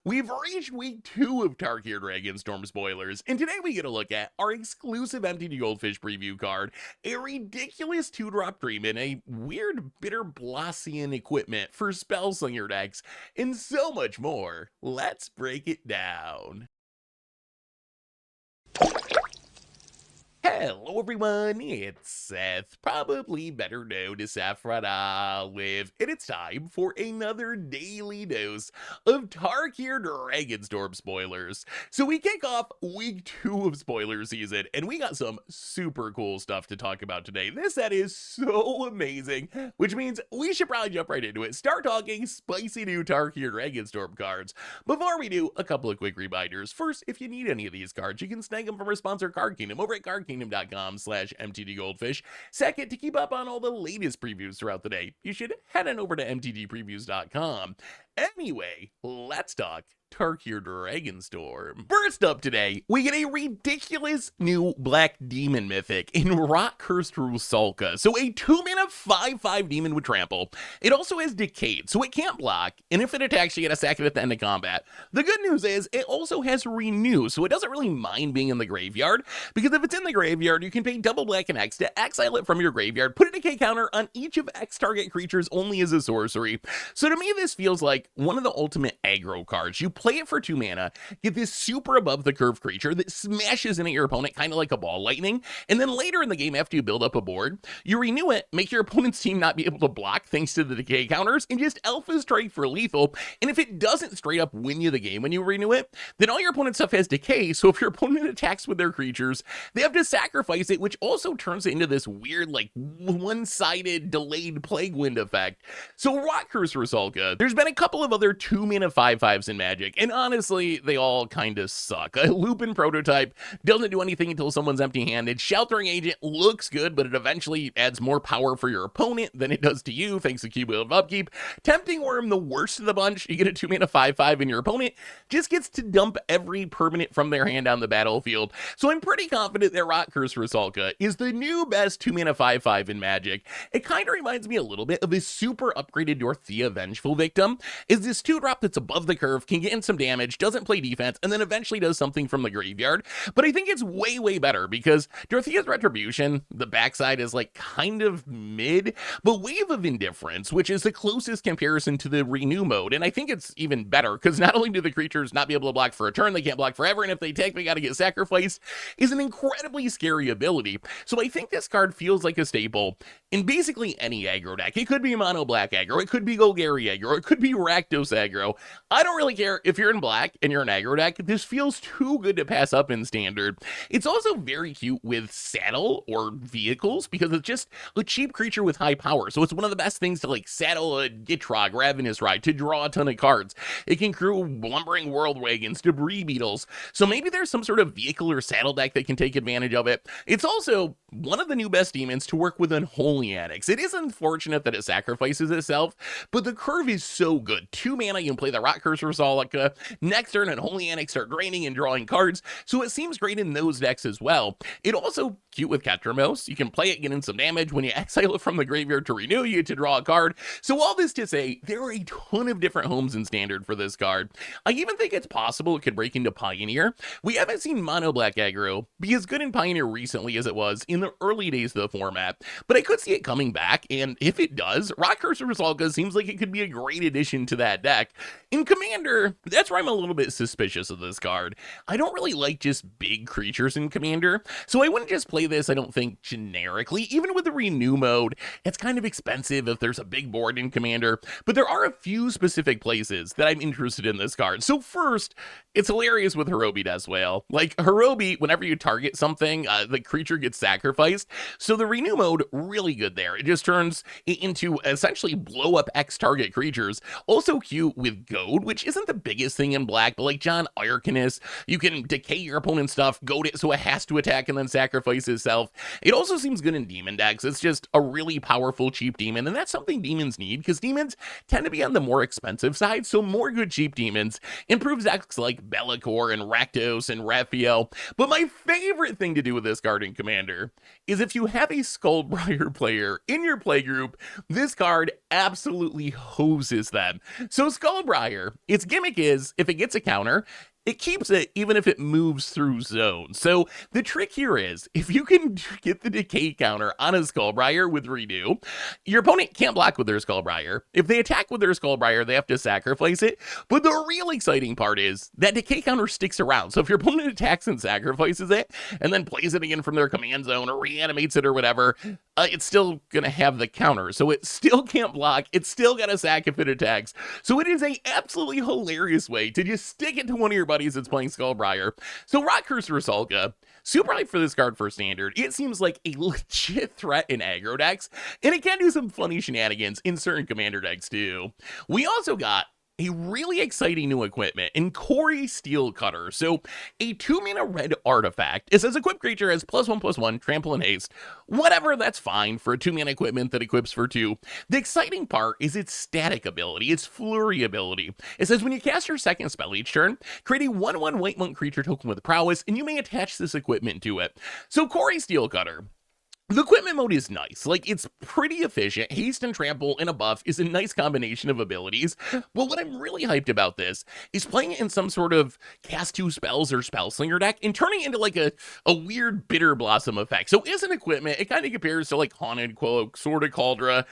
We've reached week 2 of Tarkir Dragonstorm spoilers, and today we get a look at our exclusive MTGGoldfish preview card, a ridiculous 2-drop dream, and a weird Bitter Blossian equipment for Spellslinger decks, and so much more. Let's break it down. Hello everyone, it's Seth, probably better known as Saffron Olive, and it's time for another daily dose of Tarkir Dragonstorm spoilers. So we kick off week 2 of spoiler season, and we got some super cool stuff to talk about today. This set is so amazing, which means we should probably jump right into it. Start talking spicy new Tarkir Dragonstorm cards. Before we do, a couple of quick reminders. First, if you need any of these cards, you can snag them from our sponsor Card Kingdom over at cardkingdom.com/MTGGoldfish. Second, to keep up on all the latest previews throughout the day, you should head on over to MTGpreviews.com. Anyway, let's talk Tarkir Dragonstorm. First up today, we get a ridiculous new Black Demon Mythic in Rot-Cursed Rusalka. So a 2-mana 5/5 demon with trample. It also has Decayed, so it can't block, and if it attacks, you get to sack it at the end of combat. The good news is, it also has Renew, so it doesn't really mind being in the graveyard, because if it's in the graveyard, you can pay double black and X to exile it from your graveyard, put a decay counter on each of X target creatures only as a sorcery. So to me, this feels like one of the ultimate aggro cards. You play it for 2 mana, get this super above the curve creature that smashes into your opponent kind of like a ball lightning, and then later in the game after you build up a board, you renew it, make your opponent's team not be able to block thanks to the decay counters, and just alpha strike for lethal. And if it doesn't straight up win you the game when you renew it, then all your opponent's stuff has decay, so if your opponent attacks with their creatures, they have to sacrifice it, which also turns it into this weird like one-sided delayed plague wind effect. So Rot-Cursed Rusalka, there's been a couple of other 2-mana 5/5s in Magic, and honestly, they all kind of suck. A Lupin prototype doesn't do anything until someone's empty-handed. Sheltering Agent looks good, but it eventually adds more power for your opponent than it does to you, thanks to cumulative upkeep. Tempting Worm, the worst of the bunch. You get a 2-mana 5/5, and your opponent just gets to dump every permanent from their hand on the battlefield. So I'm pretty confident that Rot-Cursed Rusalka is the new best 2-mana 5/5 in Magic. It kind of reminds me a little bit of this super upgraded Dorothea Vengeful Victim. Is this 2-drop that's above the curve, can get in some damage, doesn't play defense, and then eventually does something from the graveyard. But I think it's way better because Dorothea's Retribution, the backside is like kind of mid, but Wave of Indifference, which is the closest comparison to the Renew mode, and I think it's even better because not only do the creatures not be able to block for a turn, they can't block forever, and if they take, they gotta get sacrificed, is an incredibly scary ability. So I think this card feels like a staple in basically any aggro deck. It could be mono black aggro, it could be Golgari aggro, it could be Rakdos aggro. I don't really care if you're in black and you're an aggro deck. This feels too good to pass up in standard. It's also very cute with saddle or vehicles because it's just a cheap creature with high power. So it's one of the best things to like saddle a Gitrog, Ravenous Ride to draw a ton of cards. It can crew lumbering world wagons, debris beetles. So maybe there's some sort of vehicle or saddle deck that can take advantage of it. It's also one of the new best demons to work with Unholy Annex. It is unfortunate that it sacrifices itself, but the curve is so good. 2 mana, you can play the Rot-Cursed Rusalka. Next turn, Unholy Annex start draining and drawing cards, so it seems great in those decks as well. It also cute with Ketramos. You can play it, get in some damage. When you exile it from the graveyard to renew, you get to draw a card. So all this to say, there are a ton of different homes in standard for this card. I even think it's possible it could break into Pioneer. We haven't seen mono black aggro be as good in Pioneer recently as it was in the early days of the format, but I could see it coming back, and if it does, Rot-Cursed Rusalka seems like it could be a great addition to that deck. In Commander, that's where I'm a little bit suspicious of this card. I don't really like just big creatures in Commander, so I wouldn't just play this, I don't think, generically. Even with the Renew mode, it's kind of expensive if there's a big board in Commander, but there are a few specific places that I'm interested in this card. So first, it's hilarious with Hirobi Deathwhale. Like, Hirobi, whenever you target something, the creature gets sacrificed, so the Renew mode, really good there. It just turns it into essentially blow up X target creatures. Also cute with Goad, which isn't the biggest thing in black, but like John Arcanist, you can decay your opponent's stuff, goad it so it has to attack and then sacrifice itself. It also seems good in demon decks. It's just a really powerful cheap demon, and that's something demons need because demons tend to be on the more expensive side, so more good cheap demons improves decks like Be'lakor and Rakdos and Raphael. But my favorite thing to do with this card in Commander is if you have a Skullbriar player in your playgroup, this card absolutely hoses them. So Skullbriar, its gimmick is, if it gets a counter, it keeps it even if it moves through zones. So the trick here is, if you can get the decay counter on a Skullbriar with Redo, your opponent can't block with their Skullbriar. If they attack with their Skullbriar, they have to sacrifice it. But the real exciting part is that decay counter sticks around. So if your opponent attacks and sacrifices it, and then plays it again from their command zone or reanimates it or whatever, it's still going to have the counter. So it still can't block. It's still got to sack if it attacks. So it is a absolutely hilarious way to just stick it to one of your buddies that's playing Skullbriar. So Rock Curse Rusalka, super hyped for this card for Standard. It seems like a legit threat in aggro decks, and it can do some funny shenanigans in certain commander decks too. We also got a really exciting new equipment in Cori-Steel Cutter. So a 2-mana red artifact. It says equip creature has +1/+1, trample and haste. Whatever, that's fine for a 2-mana equipment that equips for 2. The exciting part is its static ability, its flurry ability. It says when you cast your second spell each turn, create a 1/1 white monk creature token with prowess, and you may attach this equipment to it. So Cori-Steel Cutter, the equipment mode is nice. Like, it's pretty efficient. Haste and trample and a buff is a nice combination of abilities. But what I'm really hyped about this is playing it in some sort of cast 2 spells or spell slinger deck and turning it into like a weird bitter blossom effect. So as an equipment, it kind of compares to like Haunted Cloak, Sword of Cauldra,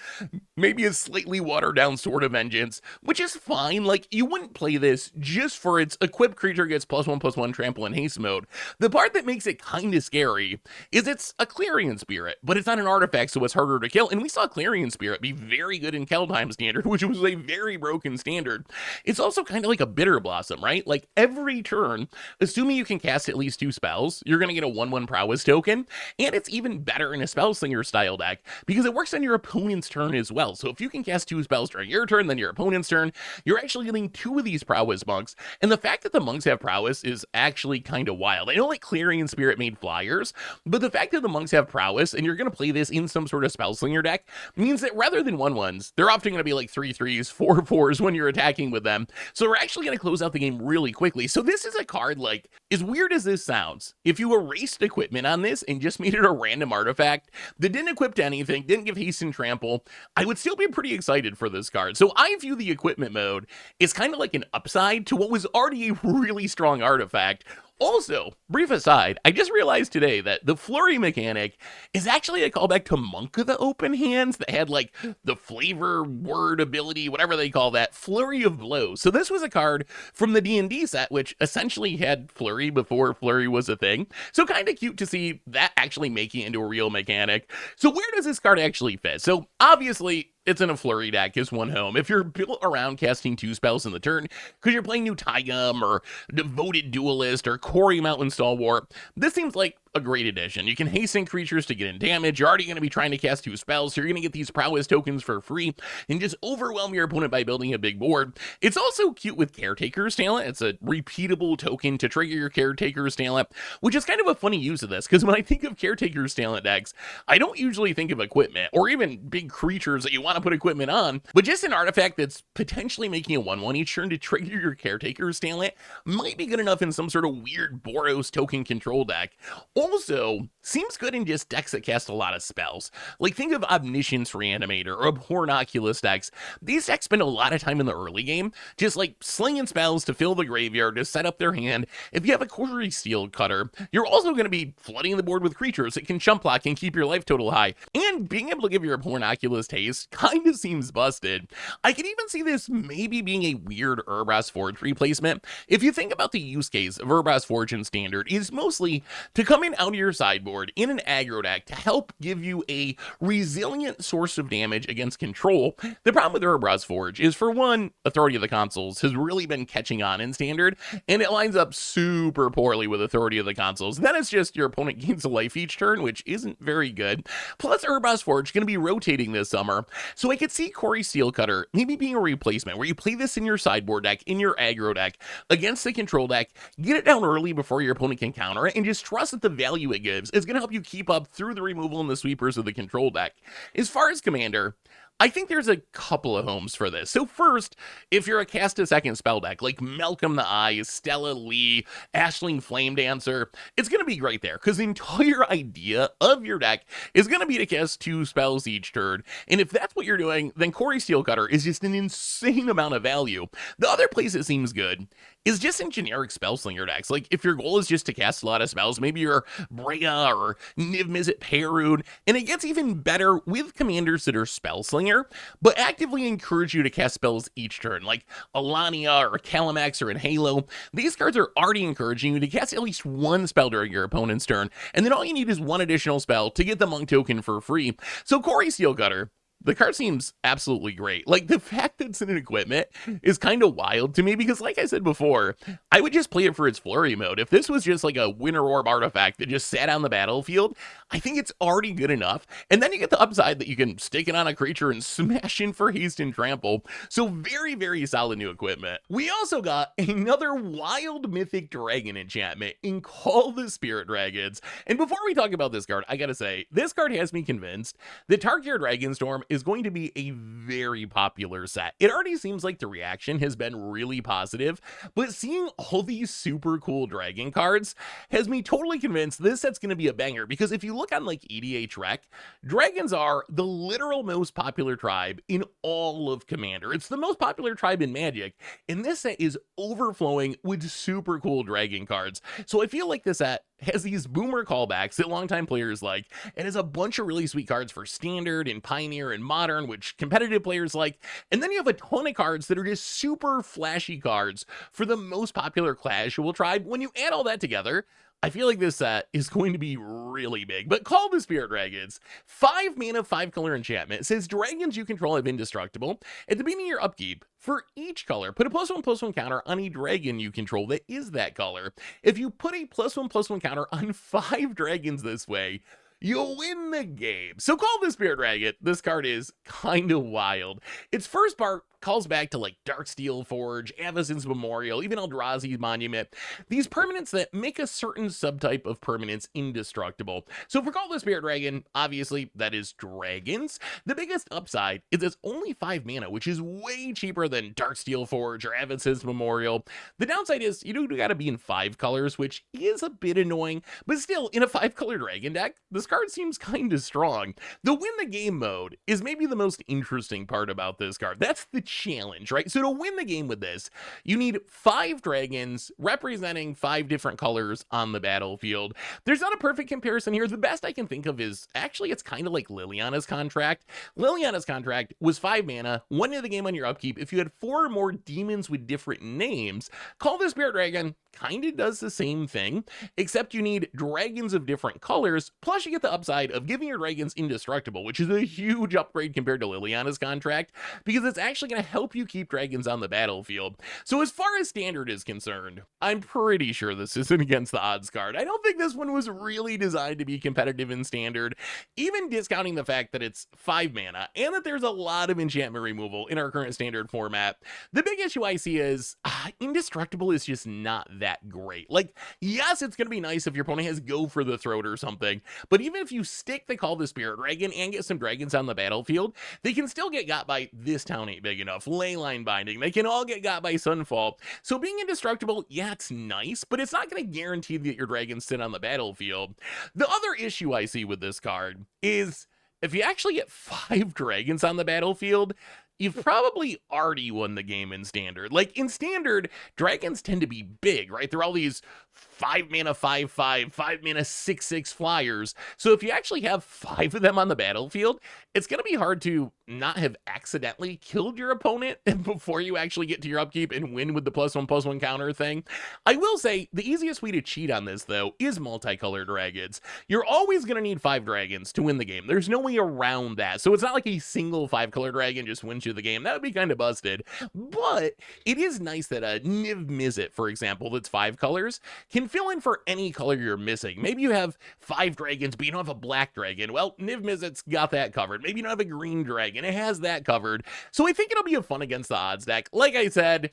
maybe a slightly watered down Sword of Vengeance, which is fine. Like, you wouldn't play this just for its equipped creature gets +1/+1 trample and haste mode. The part that makes it kind of scary is it's a Clarion Spirit, but it's not an artifact, so it's harder to kill. And we saw Clarion Spirit be very good in Keldheim Standard, which was a very broken standard. It's also kind of like a Bitter Blossom, right? Like, every turn, assuming you can cast at least 2 spells, you're going to get a 1/1 prowess token. And it's even better in a Spellslinger style deck because it works on your opponent's turn as well. So if you can cast 2 spells during your turn, then your opponent's turn, you're actually getting 2 of these prowess monks. And the fact that the monks have prowess is actually kind of wild. I know like Clarion Spirit made flyers, but the fact that the monks have prowess and you're going to play this in some sort of Spellslinger deck means that rather than 1/1s, they're often going to be like 3/3s, 4/4s when you're attacking with them. So we're actually going to close out the game really quickly. So this is a card, like, as weird as this sounds, if you erased equipment on this and just made it a random artifact that didn't equip to anything, didn't give haste and trample, I would still be pretty excited for this card. So I view the equipment mode as kind of like an upside to what was already a really strong artifact. Also, brief aside, I just realized today that the flurry mechanic is actually a callback to Monk of the Open Hands that had like the flavor word ability, whatever they call that, Flurry of Blows. So this was a card from the D&D set, which essentially had flurry before flurry was a thing. So kind of cute to see that actually making it into a real mechanic. So where does this card actually fit? So obviously, it's in a flurry deck, is one home. If you're built around casting 2 spells in the turn, because you're playing new Tygum or Devoted Duelist or Quarry Mountain Stalwart, this seems like a great addition. You can hasten creatures to get in damage. You're already going to be trying to cast 2 spells, so you're going to get these prowess tokens for free and just overwhelm your opponent by building a big board. It's also cute with Caretaker's Talent. It's a repeatable token to trigger your Caretaker's Talent, which is kind of a funny use of this, because when I think of Caretaker's Talent decks, I don't usually think of equipment or even big creatures that you want to put equipment on, but just an artifact that's potentially making a 1/1 each turn to trigger your Caretaker's Talent might be good enough in some sort of weird Boros token control deck. Also, seems good in just decks that cast a lot of spells. Like, think of Omniscience Reanimator or Hornoculus decks. These decks spend a lot of time in the early game just like slinging spells to fill the graveyard to set up their hand. If you have a Cori-Steel Cutter, you're also going to be flooding the board with creatures that can jump block and keep your life total high. And being able to give your Hornoculus haste kind of seems busted. I could even see this maybe being a weird Urbra's Forge replacement. If you think about the use case of Urbra's Forge in Standard, is mostly to come in out of your sideboard in an aggro deck to help give you a resilient source of damage against control. The problem with Urbra's Forge is, for one, Authority of the Consuls has really been catching on in Standard, and it lines up super poorly with Authority of the Consuls. Then it's just your opponent gains a life each turn, which isn't very good. Plus, Urbra's Forge is going to be rotating this summer, so I could see Cori-Steel Cutter maybe being a replacement where you play this in your sideboard deck, in your aggro deck, against the control deck, get it down early before your opponent can counter it, and just trust that the value it gives is going to help you keep up through the removal and the sweepers of the control deck. As far as Commander, I think there's a couple of homes for this. So first, if you're a cast a second spell deck like Malcolm the Eye, Stella Lee, Ashling Flame Dancer, it's going to be great there because the entire idea of your deck is going to be to cast 2 spells each turn. And if that's what you're doing, then Cori-Steel Cutter is just an insane amount of value. The other place it seems good is just in generic spellslinger decks. Like if your goal is just to cast a lot of spells, maybe you're Brea or Niv Mizzet Perun, and it gets even better with commanders that are spellslinger, but actively encourage you to cast spells each turn, like Alania or Calamax or in Halo. These cards are already encouraging you to cast at least 1 spell during your opponent's turn, and then all you need is 1 additional spell to get the Monk token for free. So Cori-Steel Cutter, the card seems absolutely great. Like, the fact that it's in an equipment is kind of wild to me because, like I said before, I would just play it for its flurry mode. If this was just like a Winter Orb artifact that just sat on the battlefield, I think it's already good enough. And then you get the upside that you can stick it on a creature and smash in for haste and trample. So very, very solid new equipment. We also got another wild mythic dragon enchantment in Call the Spirit Dragons. And before we talk about this card, I gotta say, this card has me convinced that Tarkir Dragonstorm is going to be a very popular set. It already seems like the reaction has been really positive, but seeing all these super cool dragon cards has me totally convinced this set's going to be a banger, because if you look on like EDH Rec, dragons are the literal most popular tribe in all of Commander. It's the most popular tribe in Magic, and this set is overflowing with super cool dragon cards. So I feel like this set has these boomer callbacks that longtime players like, and has a bunch of really sweet cards for Standard and Pioneer and Modern, which competitive players like, and then you have a ton of cards that are just super flashy cards for the most popular casual tribe. When you add all that together, I feel like this set is going to be really big. But Call the Spirit Dragons, 5 mana, 5 color enchantment. It says dragons you control have Indestructible. At the beginning of your upkeep, for each color, put a +1/+1 counter on a dragon you control that is that color. If you put a +1/+1 counter on 5 dragons this way, you'll win the game. So Call the Spirit Dragon, this card is kind of wild. Its first part calls back to like Darksteel Forge, Avacyn's Memorial, even Eldrazi's Monument. These permanents that make a certain subtype of permanents indestructible. So for Call the Spirit Dragon, obviously that is dragons. The biggest upside is it's only 5 mana, which is way cheaper than Darksteel Forge or Avacyn's Memorial. The downside is you do gotta be in 5 colors, which is a bit annoying, but still, in a 5-color dragon deck, this card seems kind of strong. The win the game mode is maybe the most interesting part about this card. That's the challenge, right? So to win the game with this, you need 5 dragons representing 5 different colors on the battlefield. There's not a perfect comparison here. The best I can think of is, actually, it's kind of like Liliana's Contract. Liliana's Contract was 5 mana, 1 into the game on your upkeep. If you had 4 or more demons with different names, Call the Spirit Dragon kind of does the same thing, except you need dragons of different colors, plus you get the upside of giving your dragons Indestructible, which is a huge upgrade compared to Liliana's Contract, because it's actually going to help you keep dragons on the battlefield. So as far as Standard is concerned, I'm pretty sure this isn't against the odds card. I don't think this one was really designed to be competitive in Standard, even discounting the fact that it's 5 mana, and that there's a lot of enchantment removal in our current Standard format. The big issue I see is, Indestructible is just not that great. Like, yes, it's going to be nice if your opponent has Go for the Throat or something, but even if you stick the Call the Spirit Dragon and get some dragons on the battlefield, they can still get got by This Town Ain't Big Enough, Leyline Binding, they can all get got by Sunfall. So being Indestructible, yeah, it's nice, but it's not going to guarantee that your dragons sit on the battlefield. The other issue I see with this card is, if you actually get 5 dragons on the battlefield, you've probably already won the game in Standard. Like, in Standard, dragons tend to be big, right? They're all these 5 mana 5/5, 5 mana 6/6 flyers. So if you actually have 5 of them on the battlefield, it's going to be hard to not have accidentally killed your opponent before you actually get to your upkeep and win with the +1/+1 counter thing. I will say the easiest way to cheat on this, though, is multicolored dragons. You're always going to need 5 dragons to win the game. There's no way around that. So it's not like a single 5-color dragon just wins you the game. That would be kind of busted. But it is nice that a Niv Mizzet, for example, that's 5 colors, can fill in for any color you're missing. Maybe you have 5 dragons, but you don't have a black dragon. Well, Niv Mizzet's got that covered. Maybe you don't have a green dragon. It has that covered. So I think it'll be a fun against the odds deck. Like I said,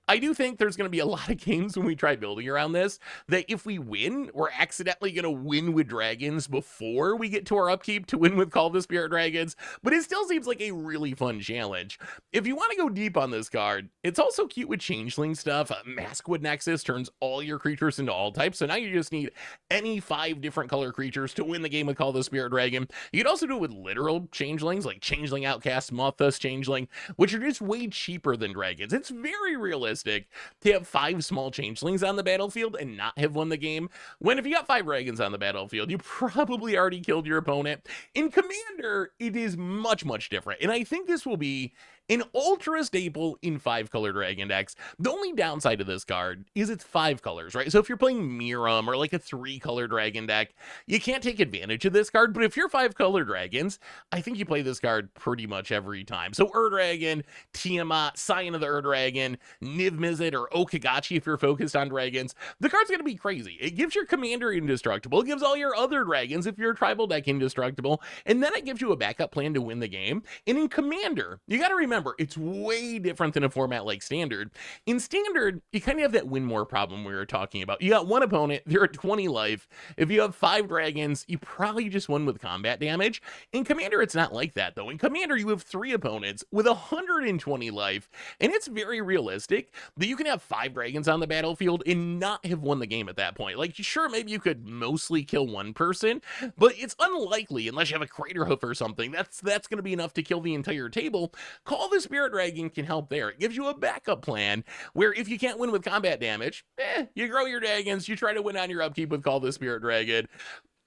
I do think there's going to be a lot of games when we try building around this that if we win, we're accidentally going to win with dragons before we get to our upkeep to win with Call of the Spirit Dragons, but it still seems like a really fun challenge. If you want to go deep on this card, it's also cute with changeling stuff. Maskwood Nexus turns all your creatures into all types, so now you just need any 5 different color creatures to win the game with Call of the Spirit Dragon. You could also do it with literal changelings, like Changeling Outcast, Mothus Changeling, which are just way cheaper than dragons. It's very realistic to have 5 small changelings on the battlefield and not have won the game, when if you got 5 dragons on the battlefield, you probably already killed your opponent. In Commander, it is much, much different, and I think this will be an ultra staple in 5-color dragon decks. The only downside of this card is it's 5 colors, right? So if you're playing Miram or like a 3-color dragon deck, you can't take advantage of this card, but if you're 5-color dragons, I think you play this card pretty much every time. So Ur-Dragon, Tiamat, Scion of the Ur-Dragon, Niv-Mizzet, or Okagachi if you're focused on dragons, the card's gonna be crazy. It gives your commander Indestructible, it gives all your other dragons if you're a tribal deck Indestructible, and then it gives you a backup plan to win the game. And in Commander, you gotta remember, it's way different than a format like Standard. In Standard, you kind of have that win more problem we were talking about. You got one opponent, they're at 20 life. If you have 5 dragons, you probably just won with combat damage. In Commander, it's not like that, though. In Commander, you have 3 opponents with 120 life, and it's very realistic that you can have 5 dragons on the battlefield and not have won the game at that point. Like, sure, maybe you could mostly kill one person, but it's unlikely, unless you have a Crater Hoof or something, that's going to be enough to kill the entire table. Call the Spirit Dragon can help there. It gives you a backup plan where if you can't win with combat damage, you grow your dragons, you try to win on your upkeep with Call the Spirit Dragon.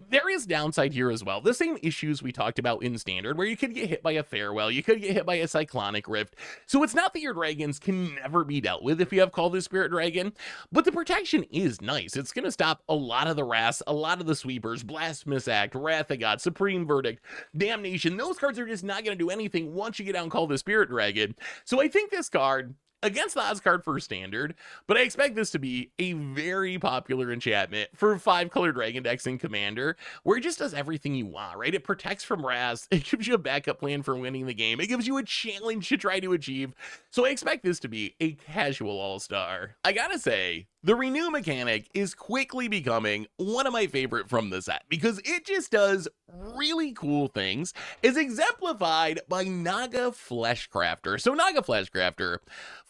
There is downside here as well. The same issues we talked about in Standard, where you could get hit by a Farewell, you could get hit by a Cyclonic Rift. So it's not that your dragons can never be dealt with if you have Call the Spirit Dragon, but the protection is nice. It's going to stop a lot of the Wraths, a lot of the Sweepers, Blasphemous Act, Wrath of God, Supreme Verdict, Damnation. Those cards are just not going to do anything once you get down Call the Spirit Dragon. So I think this card, against the odds card for Standard, but I expect this to be a very popular enchantment for 5-color dragon decks in Commander, where it just does everything you want, right? It protects from Wrath, it gives you a backup plan for winning the game, it gives you a challenge to try to achieve, so I expect this to be a casual all-star. I gotta say, the renew mechanic is quickly becoming one of my favorite from the set, because it just does really cool things, as exemplified by Naga Fleshcrafter. So Naga Fleshcrafter,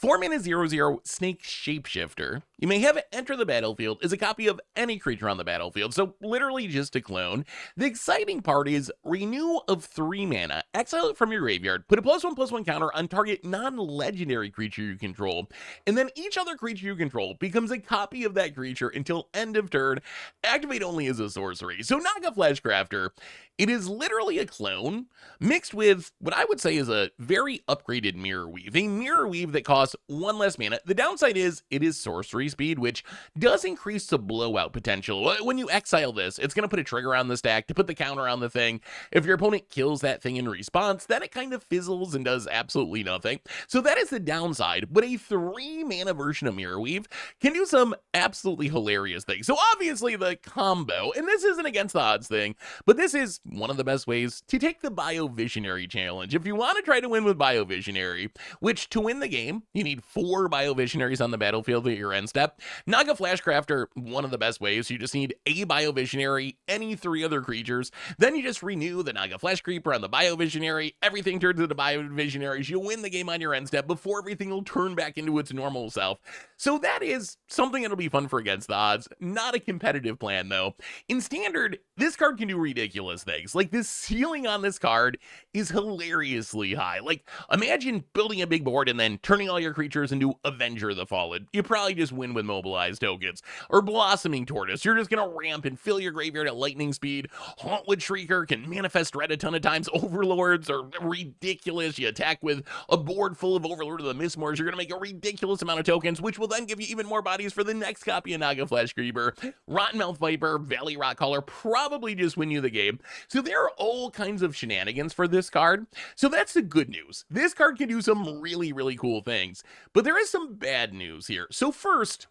4-mana 0/0 snake shapeshifter. You may have it enter the battlefield as a copy of any creature on the battlefield, so literally just a clone. The exciting part is renew of 3 mana, exile it from your graveyard, put a +1/+1 counter on target non-legendary creature you control, and then each other creature you control becomes a copy of that creature until end of turn, activate only as a sorcery. So Naga Fleshcrafter, it is literally a clone mixed with what I would say is a very upgraded Mirror Weave, a Mirror Weave that costs 1 less mana. The downside is it is sorcery speed, which does increase the blowout potential. When you exile this, it's going to put a trigger on the stack to put the counter on the thing. If your opponent kills that thing in response, then it kind of fizzles and does absolutely nothing. So that is the downside, but a 3-mana version of Mirror Weave can do some absolutely hilarious things. So obviously the combo, and this isn't against the odds thing, but this is one of the best ways to take the Biovisionary challenge. If you want to try to win with Biovisionary, which to win the game, you need 4 Biovisionaries on the battlefield at your end step. Naga Fleshcrafter, one of the best ways. You just need a Biovisionary, any 3 other creatures. Then you just renew the Naga Flesh Creeper on the Biovisionary. Everything turns into Biovisionaries. You'll win the game on your end step before everything will turn back into its normal self. So that is something that'll be fun for against the odds. Not a competitive plan though. In Standard, this card can do ridiculous things. Like, the ceiling on this card is hilariously high. Like, imagine building a big board and then turning all your creatures into Avenger the Fallen. You probably just win with mobilized tokens. Or Blossoming Tortoise, you're just gonna ramp and fill your graveyard at lightning speed. Hauntwood Shrieker can manifest Dread a ton of times. Overlords are ridiculous. You attack with a board full of Overlord of the Mistmores, you're gonna make a ridiculous amount of tokens, which will then give you even more bodies for the next copy of Naga Flesh Creeper. Rottenmouth Viper, Valley Rockcaller probably just win you the game. So there are all kinds of shenanigans for this card. So that's the good news. This card can do some really, really cool things. But there is some bad news here. So first,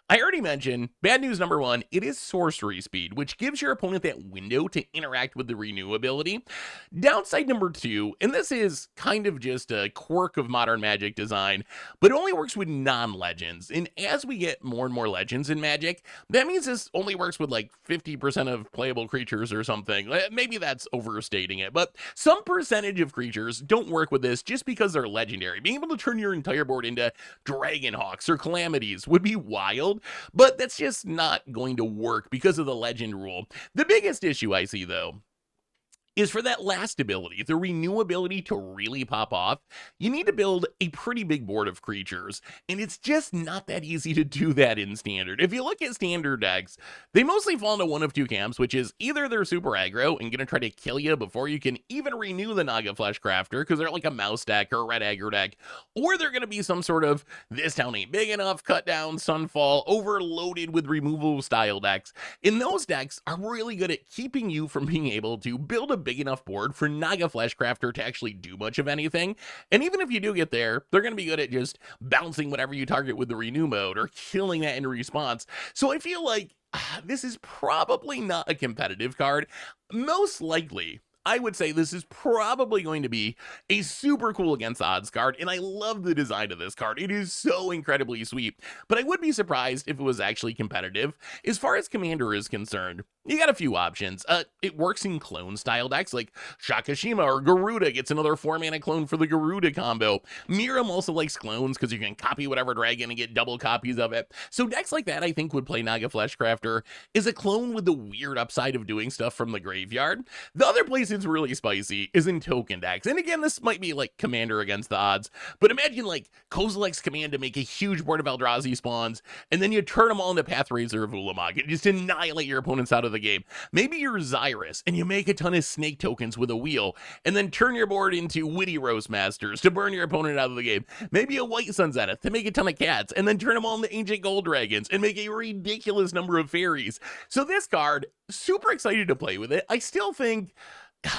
I already mentioned, bad news number one, it is sorcery speed, which gives your opponent that window to interact with the renew ability. Downside number two, and this is kind of just a quirk of modern Magic design, but it only works with non-legends. And as we get more and more legends in Magic, that means this only works with like 50% of playable creatures or something. Maybe that's overstating it, but some percentage of creatures don't work with this just because they're legendary. Being able to turn your entire board into Dragonhawks or Calamities would be wild, but that's just not going to work because of the legend rule. The biggest issue I see, though, is for that last ability, the renew ability, to really pop off, you need to build a pretty big board of creatures, and it's just not that easy to do that in Standard. If you look at Standard decks, they mostly fall into one of two camps, which is either they're super aggro and gonna try to kill you before you can even renew the Naga Fleshcrafter, because they're like a mouse deck or a red aggro deck, or they're gonna be some sort of this town ain't big enough, cut down, Sunfall, overloaded with removal style decks. And those decks are really good at keeping you from being able to build a big enough board for Naga Fleshcrafter to actually do much of anything. And even if you do get there, they're going to be good at just bouncing whatever you target with the renew mode or killing that in response. So I feel like this is probably not a competitive card. Most likely, I would say this is probably going to be a super cool against the odds card, and I love the design of this card. It is so incredibly sweet, but I would be surprised if it was actually competitive. As far as Commander is concerned, you got a few options. It works in clone style decks like Shakashima or Garuda gets another 4-mana clone for the Garuda combo. Miram also likes clones because you can copy whatever dragon and get double copies of it. So decks like that I think would play Naga Fleshcrafter is a clone with the weird upside of doing stuff from the graveyard. The other place it's really spicy is in token decks. And again, this might be like Commander against the odds, but imagine like Kozilek's command to make a huge board of Eldrazi spawns, and then you turn them all into Pathrazer of Ulamog and just annihilate your opponents out of the game. Maybe you're Xyrus and you make a ton of snake tokens with a wheel, and then turn your board into Witty Roastmasters to burn your opponent out of the game. Maybe a White Sun Zenith to make a ton of cats, and then turn them all into Ancient Gold Dragons and make a ridiculous number of fairies. So this card, super excited to play with it. I still think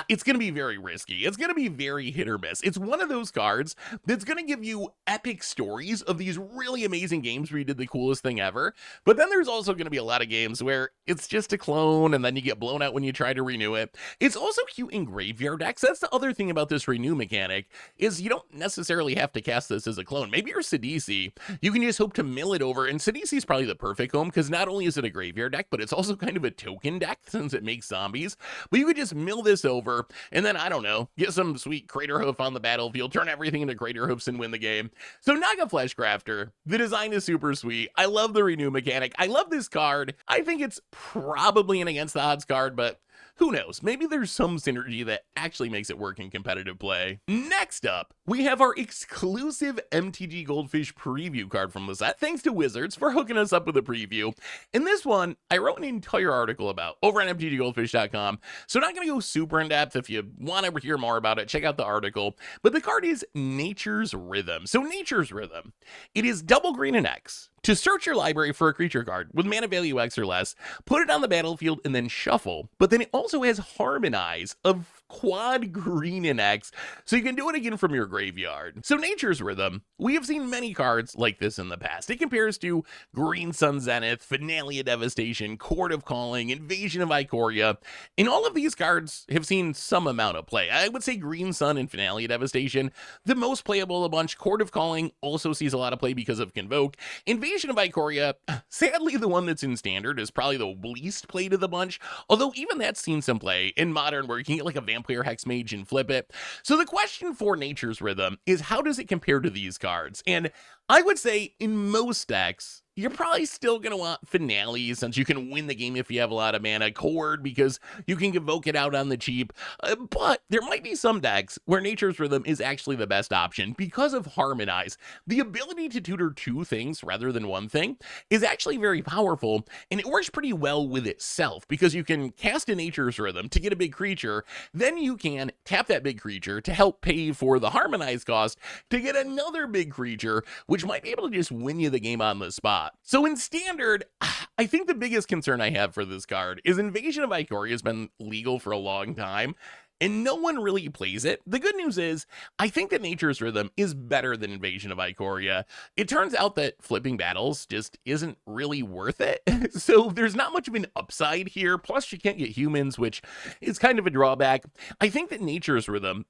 it's going to be very risky. It's going to be very hit or miss. It's one of those cards that's going to give you epic stories of these really amazing games where you did the coolest thing ever. But then there's also going to be a lot of games where it's just a clone and then you get blown out when you try to renew it. It's also cute in graveyard decks. That's the other thing about this renew mechanic, is you don't necessarily have to cast this as a clone. Maybe you're Sidisi. You can just hope to mill it over, and Sidisi is probably the perfect home because not only is it a graveyard deck, but it's also kind of a token deck since it makes zombies. But you could just mill this over, and then, I don't know, get some sweet Craterhoof on the battlefield, turn everything into Craterhoofs and win the game. So Naga Fleshcrafter, the design is super sweet. I love the renew mechanic. I love this card. I think it's probably an against the odds card, but who knows? Maybe there's some synergy that actually makes it work in competitive play. Next up, we have our exclusive MTG Goldfish preview card from the set. Thanks to Wizards for hooking us up with a preview. In this one, I wrote an entire article about over on MTGGoldfish.com, so not going to go super in depth. If you want to hear more about it, check out the article. But the card is Nature's Rhythm. So Nature's Rhythm, it is double green and X. To search your library for a creature card with mana value X or less, put it on the battlefield and then shuffle. But then it also has Harmonize of quad green and X, so you can do it again from your graveyard. So Nature's Rhythm, we have seen many cards like this in the past. It compares to Green Sun Zenith, Finale of Devastation, Court of Calling, Invasion of Ikoria, and all of these cards have seen some amount of play. I would say Green Sun and Finale of Devastation, the most playable of a bunch. Court of Calling also sees a lot of play because of Convoke. Invasion of Ikoria, sadly the one that's in Standard, is probably the least played of the bunch, although even that's seen some play in Modern where you can get like a Vampire Hexmage and flip it. So the question for Nature's Rhythm is, how does it compare to these cards? And I would say in most decks, you're probably still going to want Finale, since you can win the game if you have a lot of mana. Chord, because you can Convoke it out on the cheap. But there might be some decks where Nature's Rhythm is actually the best option because of Harmonize. The ability to tutor two things rather than one thing is actually very powerful, and it works pretty well with itself because you can cast a Nature's Rhythm to get a big creature, then you can tap that big creature to help pay for the Harmonize cost to get another big creature, which might be able to just win you the game on the spot. So in Standard, I think the biggest concern I have for this card is Invasion of Ikoria has been legal for a long time, and no one really plays it. The good news is, I think that Nature's Rhythm is better than Invasion of Ikoria. It turns out that flipping battles just isn't really worth it, so there's not much of an upside here, plus you can't get humans, which is kind of a drawback. I think that Nature's Rhythm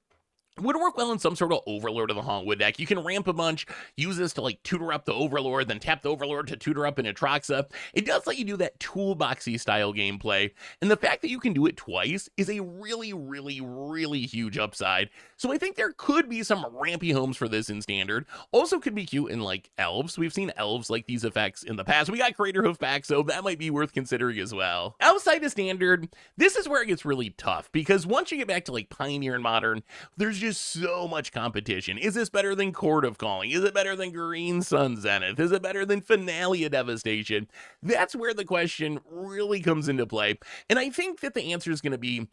would work well in some sort of Overlord of the Hauntwood deck. You can ramp a bunch, use this to like tutor up the Overlord, then tap the Overlord to tutor up an Atraxa. It does let you do that toolboxy style gameplay, and the fact that you can do it twice is a really huge upside. So I think there could be some rampy homes for this in Standard. Also could be cute in like Elves. We've seen Elves like these effects in the past. We got Craterhoof back, so that might be worth considering as well. Outside of Standard, this is where it gets really tough, because once you get back to like Pioneer and Modern, there's just so much competition. Is this better than Court of Calling? Is it better than Green Sun Zenith? Is it better than Finalia Devastation? That's where the question really comes into play. And I think that the answer is going to be,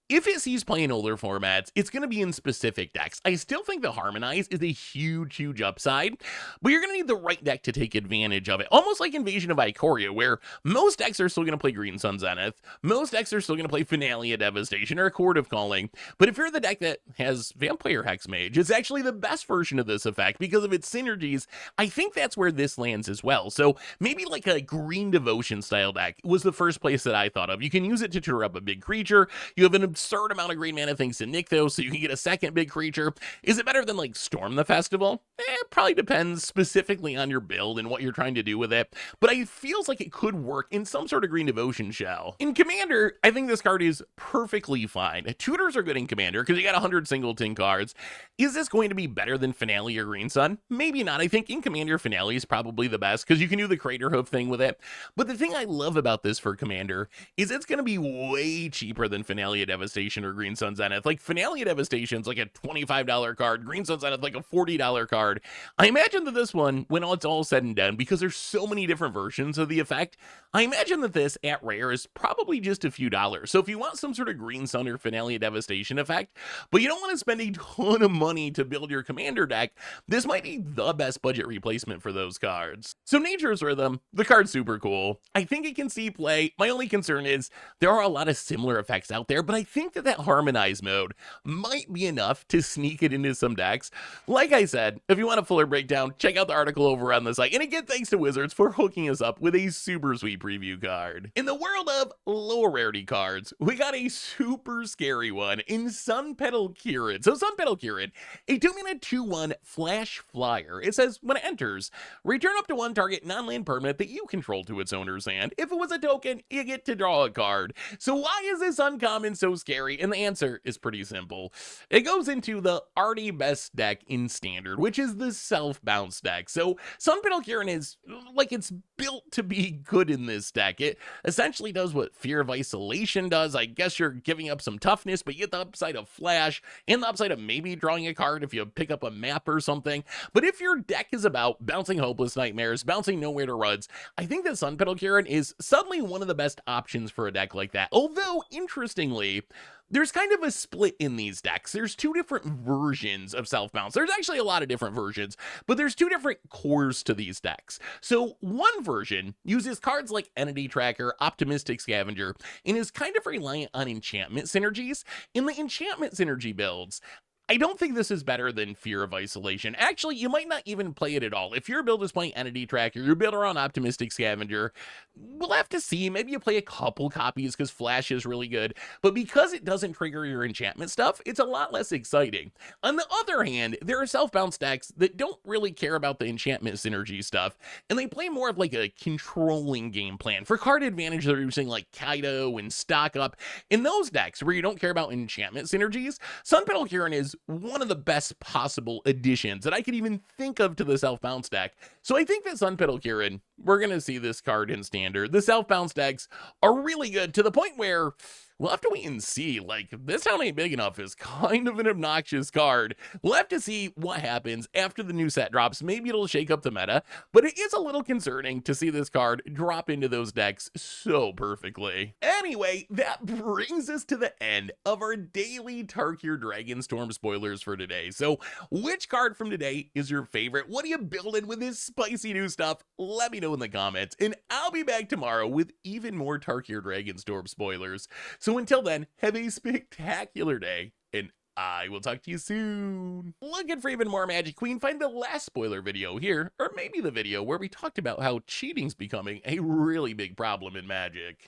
if it sees play in older formats, it's going to be in specific decks. I still think the Harmonize is a huge upside, but you're going to need the right deck to take advantage of it. Almost like Invasion of Ikoria, where most decks are still going to play Green Sun Zenith, most decks are still going to play Finalia Devastation or Court of Calling, but if you're the deck that has Vampire Hexmage, it's actually the best version of this effect because of its synergies. I think that's where this lands as well. So maybe like a Green Devotion style deck was the first place that I thought of. You can use it to tutor up a big creature. You have an absurd amount of green mana things to Nykthos, so you can get a second big creature. Is it better than like Storm the Festival? Probably depends specifically on your build and what you're trying to do with it, but it feels like it could work in some sort of Green Devotion shell. In Commander, I think this card is perfectly fine. Tutors are good in Commander because you got 100 singleton cards. Is this going to be better than Finale or Green Sun? Maybe not. I think in Commander, Finale is probably the best because you can do the Craterhoof thing with it. But the thing I love about this for Commander is it's going to be way cheaper than Finale Devastation or Green Sun Zenith. Like Finale Devastation is like a $25 card. Green Sun Zenith like a $40 card. I imagine that this one, when it's all said and done, because there's so many different versions of the effect, I imagine that this at rare is probably just a few dollars. So if you want some sort of Green Sun or Finale Devastation effect, but you don't want to spend a ton of money to build your Commander deck, this might be the best budget replacement for those cards. So Nature's Rhythm, the card's super cool. I think it can see play. My only concern is there are a lot of similar effects out there, but I think that Harmonize mode might be enough to sneak it into some decks. Like I said, if you want a fuller breakdown, check out the article over on the site. And again, thanks to Wizards for hooking us up with a super sweet preview card. In the world of lower rarity cards, we got a super scary one in Sunpearl Kirin. So Sunpearl Kirin, a 2-mana 2/1 flash flyer. It says when it enters, return up to one target non-land permanent that you control to its owner's hand. If it was a token, you get to draw a card. So why is this uncommon so scary? And the answer is pretty simple. It goes into the already best deck in Standard, which is the self-bounce deck. So Sunpearl Kirin is like, it's built to be good in this deck. It essentially does what Fear of Isolation does. I guess you're giving up some toughness, but you get the upside of flash and the upside of maybe drawing a card if you pick up a map or something. But if your deck is about bouncing Hopeless Nightmares, bouncing Nowhere to Runs, I think that Sunpearl Kirin is suddenly one of the best options for a deck like that. Although, interestingly, there's kind of a split in these decks. There's two different versions of self-bounce. There's actually a lot of different versions, but there's two different cores to these decks. So one version uses cards like Entity Tracker, Optimistic Scavenger, and is kind of reliant on enchantment synergies. In the enchantment synergy builds, I don't think this is better than Fear of Isolation. Actually, you might not even play it at all. If your build is playing Entity Tracker, your build around Optimistic Scavenger, we'll have to see. Maybe you play a couple copies because Flash is really good. But because it doesn't trigger your enchantment stuff, it's a lot less exciting. On the other hand, there are self-bounce decks that don't really care about the enchantment synergy stuff, and they play more of like a controlling game plan. For card advantage, they're using like Kaido and Stock Up. In those decks where you don't care about enchantment synergies, Sunpearl Kirin is one of the best possible additions that I could even think of to the self-bounce deck. So I think that Sunpearl Kirin, we're going to see this card in Standard. The self-bounce decks are really good to the point where we'll have to wait and see. Like, This Town Ain't Big Enough is kind of an obnoxious card. We'll have to see what happens after the new set drops. Maybe it'll shake up the meta, but it is a little concerning to see this card drop into those decks so perfectly. Anyway, that brings us to the end of our daily Tarkir Dragonstorm spoilers for today. So, which card from today is your favorite? What are you building with this spicy new stuff? Let me know in the comments, and I'll be back tomorrow with even more Tarkir Dragonstorm spoilers. So until then, have a spectacular day, and I will talk to you soon. Looking for even more Magic Queen? Find the last spoiler video here, or maybe the video where we talked about how cheating's becoming a really big problem in Magic.